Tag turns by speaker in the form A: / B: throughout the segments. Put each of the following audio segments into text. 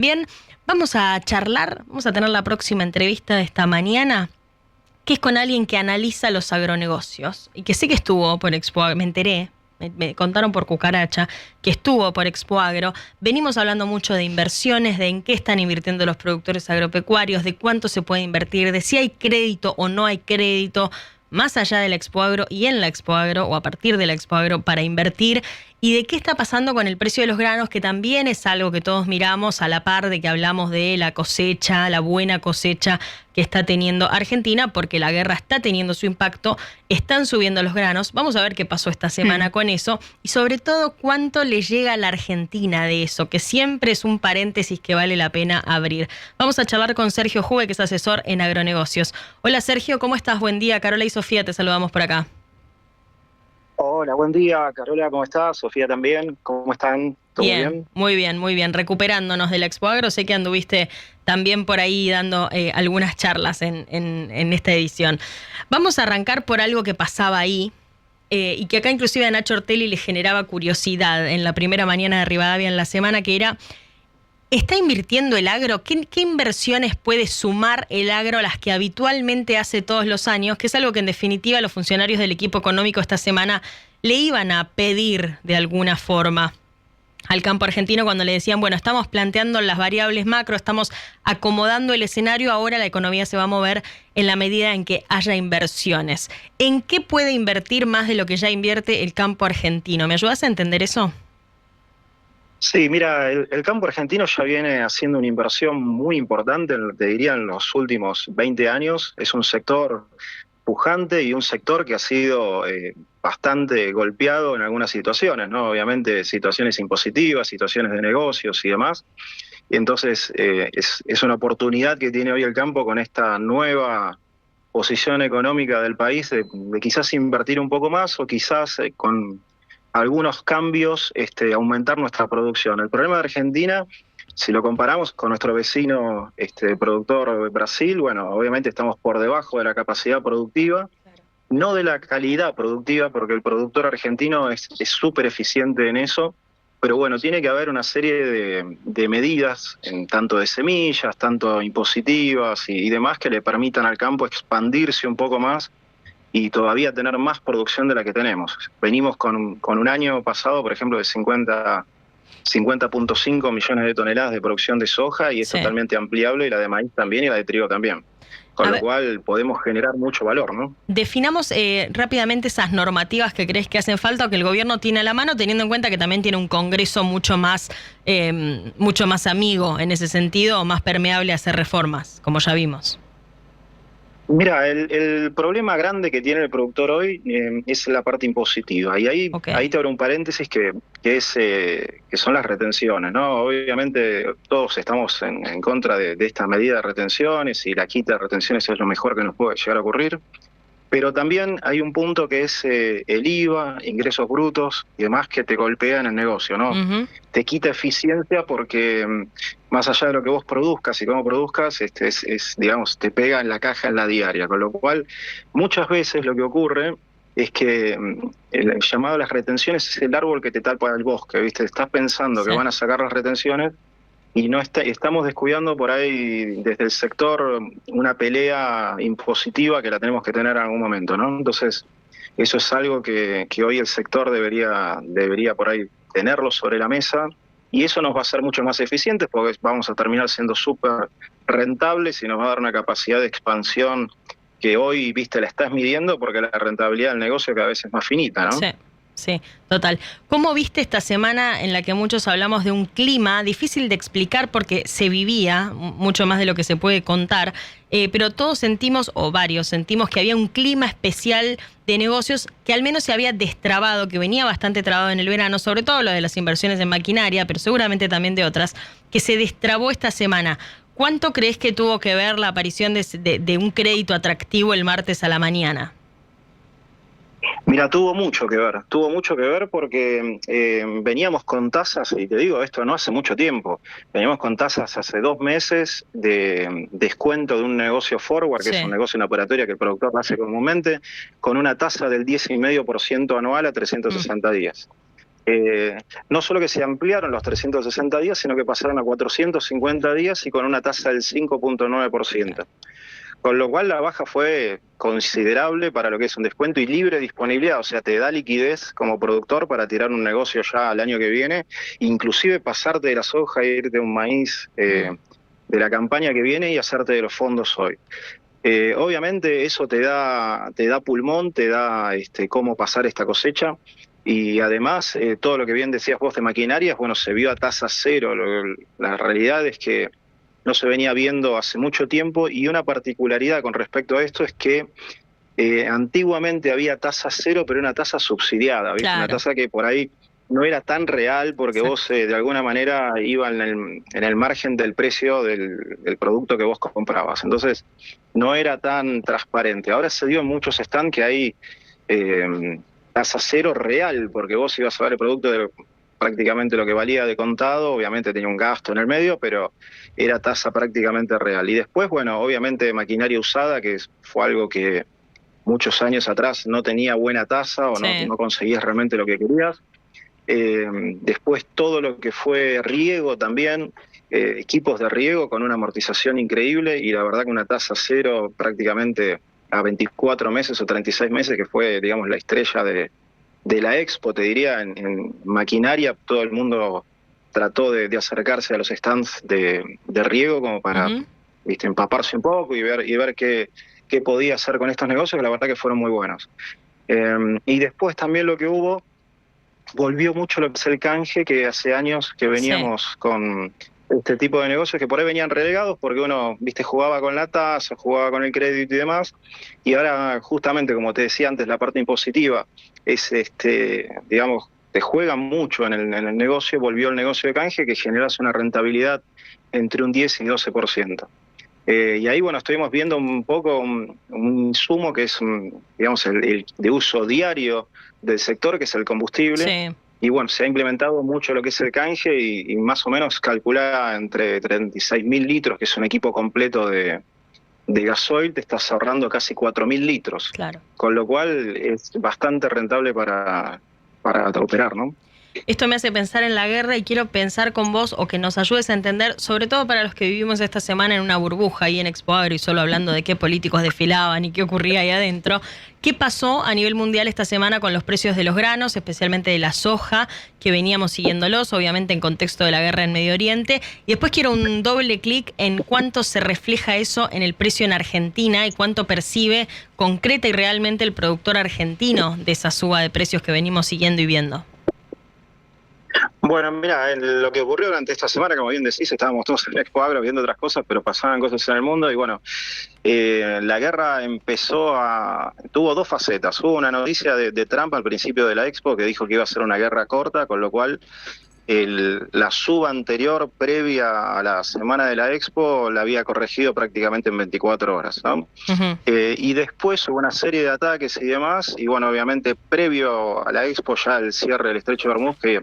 A: Bien, vamos a charlar, vamos a tener la próxima entrevista de esta mañana, que es con alguien que analiza los agronegocios y que sé que estuvo por Expo, me enteré, me contaron por cucaracha, que estuvo por Expo Agro. Venimos hablando mucho de inversiones, de en qué están invirtiendo los productores agropecuarios, de cuánto se puede invertir, de si hay crédito o no hay crédito, más allá de la Expo Agro y en la Expo Agro o a partir de la Expo Agro para invertir, y de qué está pasando con el precio de los granos, que también es algo que todos miramos a la par de que hablamos de la cosecha, la buena cosecha que está teniendo Argentina, porque la guerra está teniendo su impacto, están subiendo los granos. Vamos a ver qué pasó esta semana con eso y sobre todo cuánto le llega a la Argentina de eso, que siempre es un paréntesis que vale la pena abrir. Vamos a charlar con Sergio Juve, que es asesor en agronegocios. Hola Sergio, ¿cómo estás? Buen día. Carola y Sofía, te saludamos por acá.
B: Hola, buen día, Carola, ¿cómo estás? Sofía también, ¿cómo están? ¿Todo bien?
A: Muy bien, muy bien. Recuperándonos de la Expo Agro, sé que anduviste también por ahí dando algunas charlas en esta edición. Vamos a arrancar por algo que pasaba ahí y que acá inclusive a Nacho Ortelli le generaba curiosidad en la primera mañana de Rivadavia en la semana, que era: ¿está invirtiendo el agro? ¿Qué inversiones puede sumar el agro a las que habitualmente hace todos los años? Que es algo que en definitiva los funcionarios del equipo económico esta semana le iban a pedir de alguna forma al campo argentino cuando le decían, bueno, estamos planteando las variables macro, estamos acomodando el escenario, ahora la economía se va a mover en la medida en que haya inversiones. ¿En qué puede invertir más de lo que ya invierte el campo argentino? ¿Me ayudas a entender eso?
B: Sí, mira, el campo argentino ya viene haciendo una inversión muy importante, te diría, en los últimos 20 años. Es un sector pujante y un sector que ha sido bastante golpeado en algunas situaciones, ¿no? Obviamente situaciones impositivas, situaciones de negocios y demás. Y entonces es una oportunidad que tiene hoy el campo con esta nueva posición económica del país de quizás invertir un poco más o quizás con algunos cambios aumentar nuestra producción. El problema de Argentina, si lo comparamos con nuestro vecino productor Brasil, bueno, obviamente estamos por debajo de la capacidad productiva, no de la calidad productiva, porque el productor argentino es súper eficiente en eso, pero bueno, tiene que haber una serie de medidas, tanto de semillas, tanto impositivas y demás, que le permitan al campo expandirse un poco más y todavía tener más producción de la que tenemos. Venimos con un año pasado, por ejemplo, de 50.5 millones de toneladas de producción de soja y es totalmente ampliable, y la de maíz también y la de trigo también. Con lo cual podemos generar mucho valor, ¿no?
A: Definamos rápidamente esas normativas que crees que hacen falta o que el gobierno tiene a la mano, teniendo en cuenta que también tiene un Congreso mucho más amigo en ese sentido, o más permeable a hacer reformas, como ya vimos.
B: Mira, el problema grande que tiene el productor hoy es la parte impositiva. Y ahí te abro un paréntesis que son las retenciones, ¿no? Obviamente todos estamos en contra de esta medida de retenciones, y la quita de retenciones es lo mejor que nos puede llegar a ocurrir. Pero también hay un punto que es el IVA, ingresos brutos y demás, que te golpean el negocio, ¿no? Te quita eficiencia porque más allá de lo que vos produzcas y cómo produzcas, digamos, te pega en la caja en la diaria. Con lo cual, muchas veces lo que ocurre es que el llamado a las retenciones es el árbol que te tapa el bosque, ¿viste? Estás pensando que van a sacar las retenciones y no estamos descuidando por ahí desde el sector una pelea impositiva que la tenemos que tener en algún momento, ¿no? Entonces, eso es algo que hoy el sector debería por ahí tenerlo sobre la mesa, y eso nos va a hacer mucho más eficientes porque vamos a terminar siendo súper rentables y nos va a dar una capacidad de expansión que hoy, viste, la estás midiendo porque la rentabilidad del negocio cada vez es más finita, ¿no?
A: Sí, total. ¿Cómo viste esta semana en la que muchos hablamos de un clima difícil de explicar porque se vivía mucho más de lo que se puede contar, pero todos sentimos, o varios sentimos, que había un clima especial de negocios que al menos se había destrabado, que venía bastante trabado en el verano, sobre todo lo de las inversiones en maquinaria, pero seguramente también de otras, que se destrabó esta semana? ¿Cuánto crees que tuvo que ver la aparición de un crédito atractivo el martes a la mañana?
B: Mira, tuvo mucho que ver porque veníamos con tasas, y te digo esto no hace mucho tiempo, veníamos con tasas hace 2 meses de descuento de un negocio forward, que es un negocio en operatoria que el productor hace comúnmente, con una tasa del 10,5% anual a 360 días. no solo que se ampliaron los 360 días, sino que pasaron a 450 días y con una tasa del 5,9%. Con lo cual la baja fue considerable para lo que es un descuento y libre disponibilidad, o sea, te da liquidez como productor para tirar un negocio ya al año que viene, inclusive pasarte de la soja e irte a un maíz de la campaña que viene y hacerte de los fondos hoy. Obviamente eso te da pulmón, te da cómo pasar esta cosecha. Y además, todo lo que bien decías vos de maquinarias, bueno, se vio a tasa cero. La realidad es que no se venía viendo hace mucho tiempo, y una particularidad con respecto a esto es que antiguamente había tasa cero, pero una tasa subsidiada, ¿viste?
A: Claro.
B: Una tasa que por ahí no era tan real porque
A: Exacto.
B: vos de alguna manera iba en el margen del precio del producto que vos comprabas. Entonces no era tan transparente. Ahora se dio en muchos stands que hay tasa cero real, porque vos ibas a ver el producto de prácticamente lo que valía de contado, obviamente tenía un gasto en el medio, pero era tasa prácticamente real. Y después, bueno, obviamente maquinaria usada, que fue algo que muchos años atrás no tenía buena tasa o no conseguías realmente lo que querías. Después todo lo que fue riego también, equipos de riego con una amortización increíble, y la verdad que una tasa cero prácticamente a 24 meses o 36 meses, que fue, digamos, la estrella de la Expo, te diría, en maquinaria. Todo el mundo trató de acercarse a los stands de riego como para ¿viste? Empaparse un poco y ver qué podía hacer con estos negocios, que la verdad que fueron muy buenos. Y después también lo que volvió mucho lo que es el canje, que hace años que veníamos con este tipo de negocios que por ahí venían relegados porque uno, viste, jugaba con la tasa, jugaba con el crédito y demás, y ahora justamente, como te decía antes, la parte impositiva es, digamos, te juega mucho en el negocio. Volvió el negocio de canje, que generas una rentabilidad entre un 10 y 12%. Y ahí, bueno, estuvimos viendo un poco un insumo que es, digamos, el de uso diario del sector, que es el combustible.
A: Sí.
B: Y bueno, se ha implementado mucho lo que es el canje, y más o menos calcula entre 36.000 litros, que es un equipo completo de gasoil, te estás ahorrando casi 4.000 litros.
A: Claro.
B: Con lo cual es bastante rentable para operar, ¿no?
A: Esto me hace pensar en la guerra y quiero pensar con vos, o que nos ayudes a entender, sobre todo para los que vivimos esta semana en una burbuja ahí en Expo Agro y solo hablando de qué políticos desfilaban y qué ocurría ahí adentro. ¿Qué pasó a nivel mundial esta semana con los precios de los granos, especialmente de la soja, que veníamos siguiéndolos, obviamente en contexto de la guerra en Medio Oriente? Y después quiero un doble clic en cuánto se refleja eso en el precio en Argentina y cuánto percibe concreta y realmente el productor argentino de esa suba de precios que venimos siguiendo y viendo.
B: Bueno, mira, lo que ocurrió durante esta semana, como bien decís, estábamos todos en Expo Agro viendo otras cosas, pero pasaban cosas en el mundo, y bueno, la guerra tuvo dos facetas. Hubo una noticia de Trump al principio de la Expo que dijo que iba a ser una guerra corta, con lo cual la suba anterior, previa a la semana de la Expo, la había corregido prácticamente en 24 horas, ¿no? Y después hubo una serie de ataques y demás, y bueno, obviamente previo a la Expo, ya el cierre del Estrecho de Hormuz, que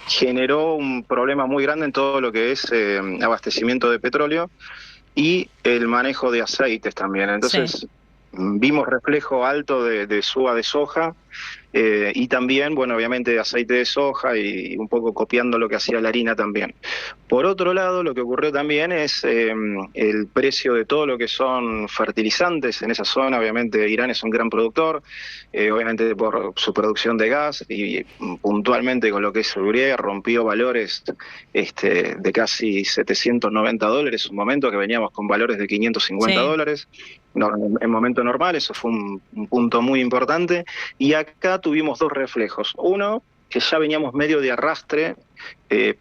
B: generó un problema muy grande en todo lo que es abastecimiento de petróleo y el manejo de aceites también. Entonces vimos reflejo alto de suba de soja, y también, bueno, obviamente de aceite de soja, y un poco copiando lo que hacía la harina también. Por otro lado, lo que ocurrió también es el precio de todo lo que son fertilizantes en esa zona. Obviamente Irán es un gran productor, obviamente por su producción de gas, y puntualmente con lo que es Urea, rompió valores de casi $790 un momento, que veníamos con valores de $550. No, en momento normal, eso fue un punto muy importante. Y acá tuvimos dos reflejos. Uno, que ya veníamos medio de arrastre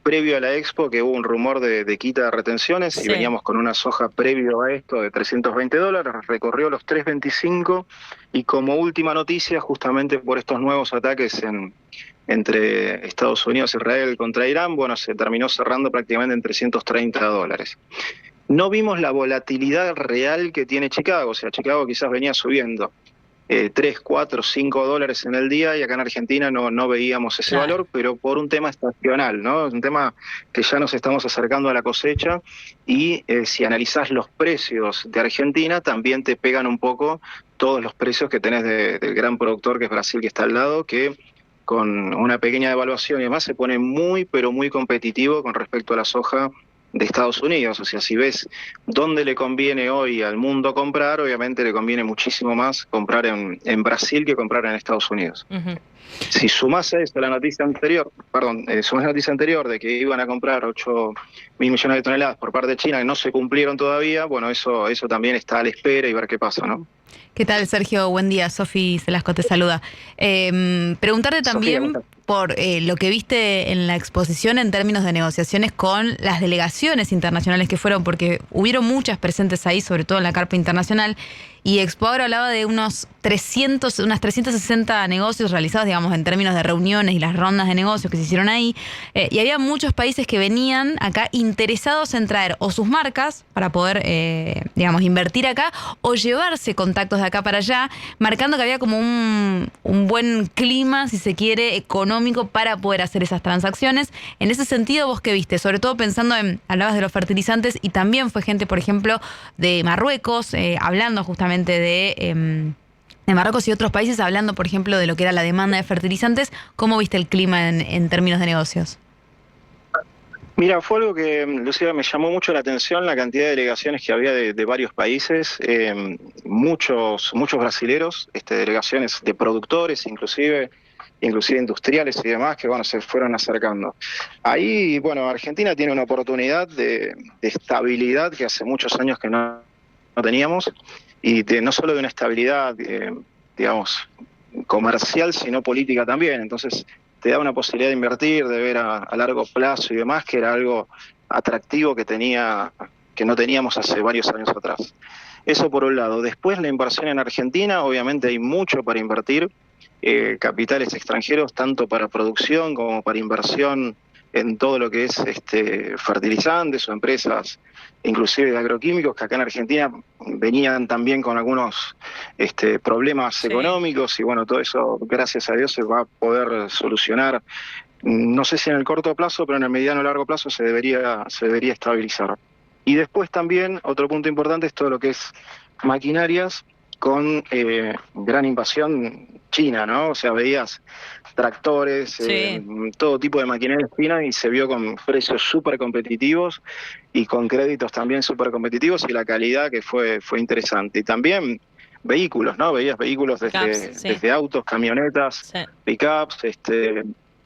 B: previo a la Expo, que hubo un rumor de quita de retenciones, y veníamos con una soja previo a esto de $320, recorrió los 325, y como última noticia, justamente por estos nuevos ataques entre Estados Unidos e Israel contra Irán, bueno, se terminó cerrando prácticamente en $330. No vimos la volatilidad real que tiene Chicago, o sea, Chicago quizás venía subiendo 3, 4, $5 en el día, y acá en Argentina no veíamos ese valor, pero por un tema estacional, ¿no? Es un tema que ya nos estamos acercando a la cosecha, y si analizás los precios de Argentina, también te pegan un poco todos los precios que tenés del gran productor que es Brasil, que está al lado, que con una pequeña devaluación y demás, se pone muy, pero muy competitivo con respecto a la soja de Estados Unidos. O sea, si ves dónde le conviene hoy al mundo comprar, obviamente le conviene muchísimo más comprar en Brasil que comprar en Estados Unidos. Si sumás a esto la noticia anterior, sumás la noticia anterior de que iban a comprar 8.000 millones de toneladas por parte de China que no se cumplieron todavía, bueno, eso también está a la espera y ver qué pasa, ¿no?
C: ¿Qué tal, Sergio? Buen día, Sofi Selasco te saluda. Preguntarte también por lo que viste en la exposición en términos de negociaciones con las delegaciones internacionales que fueron, porque hubieron muchas presentes ahí, sobre todo en la carpa internacional, y Expoagro hablaba de unas 360 negocios realizados, digamos, en términos de reuniones y las rondas de negocios que se hicieron ahí, y había muchos países que venían acá interesados en traer o sus marcas para poder, digamos, invertir acá, o llevarse contactos de acá para allá, marcando que había como un buen clima, si se quiere, económico para poder hacer esas transacciones. En ese sentido, ¿vos qué viste? Sobre todo pensando hablabas de los fertilizantes y también fue gente, por ejemplo, de Marruecos, hablando justamente de Marruecos y otros países, hablando, por ejemplo, de lo que era la demanda de fertilizantes. ¿Cómo viste el clima en términos de negocios?
B: Mira, fue algo que, Lucía, me llamó mucho la atención, la cantidad de delegaciones que había de varios países, muchos brasileros, delegaciones de productores, inclusive industriales y demás, que bueno, se fueron acercando. Ahí, bueno, Argentina tiene una oportunidad de estabilidad que hace muchos años que no teníamos, y no solo de una estabilidad, digamos, comercial, sino política también. Entonces, te da una posibilidad de invertir, de ver a largo plazo y demás, que era algo atractivo que no teníamos hace varios años atrás. Eso por un lado. Después, la inversión en Argentina, obviamente hay mucho para invertir, capitales extranjeros, tanto para producción como para inversión en todo lo que es fertilizantes o empresas, inclusive de agroquímicos, que acá en Argentina venían también con algunos problemas económicos, y bueno, todo eso, gracias a Dios, se va a poder solucionar. No sé si en el corto plazo, pero en el mediano o largo plazo se debería estabilizar. Y después también, otro punto importante es todo lo que es maquinarias, con gran invasión china, ¿no? O sea, veías tractores, todo tipo de maquinaria china, y se vio con precios súper competitivos y con créditos también súper competitivos, y la calidad que fue interesante. Y también vehículos, ¿no? Veías vehículos desde autos, camionetas, pickups,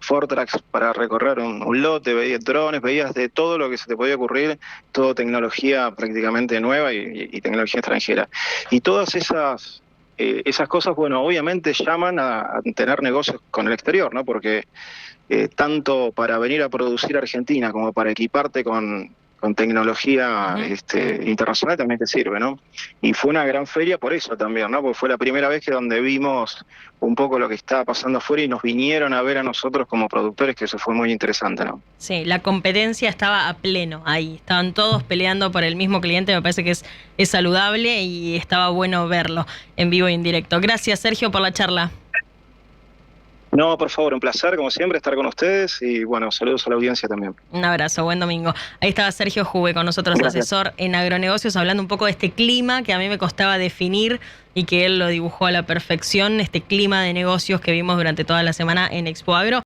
B: Fortrax para recorrer un lote, veías drones, veías de todo lo que se te podía ocurrir, todo tecnología prácticamente nueva y tecnología extranjera. Y todas esas cosas, bueno, obviamente llaman a tener negocios con el exterior, ¿no? Porque tanto para venir a producir a Argentina como para equiparte con tecnología internacional también te sirve, ¿no? Y fue una gran feria por eso también, ¿no? Porque fue la primera vez que donde vimos un poco lo que estaba pasando afuera y nos vinieron a ver a nosotros como productores, que eso fue muy interesante, ¿no?
A: Sí, la competencia estaba a pleno ahí, estaban todos peleando por el mismo cliente, me parece que es saludable y estaba bueno verlo en vivo y en directo. Gracias, Sergio, por la charla.
B: No, por favor, un placer, como siempre, estar con ustedes, y bueno, saludos a la audiencia también.
A: Un abrazo, buen domingo. Ahí estaba Sergio Juve con nosotros, asesor en agronegocios, hablando un poco de este clima que a mí me costaba definir y que él lo dibujó a la perfección, este clima de negocios que vimos durante toda la semana en Expoagro.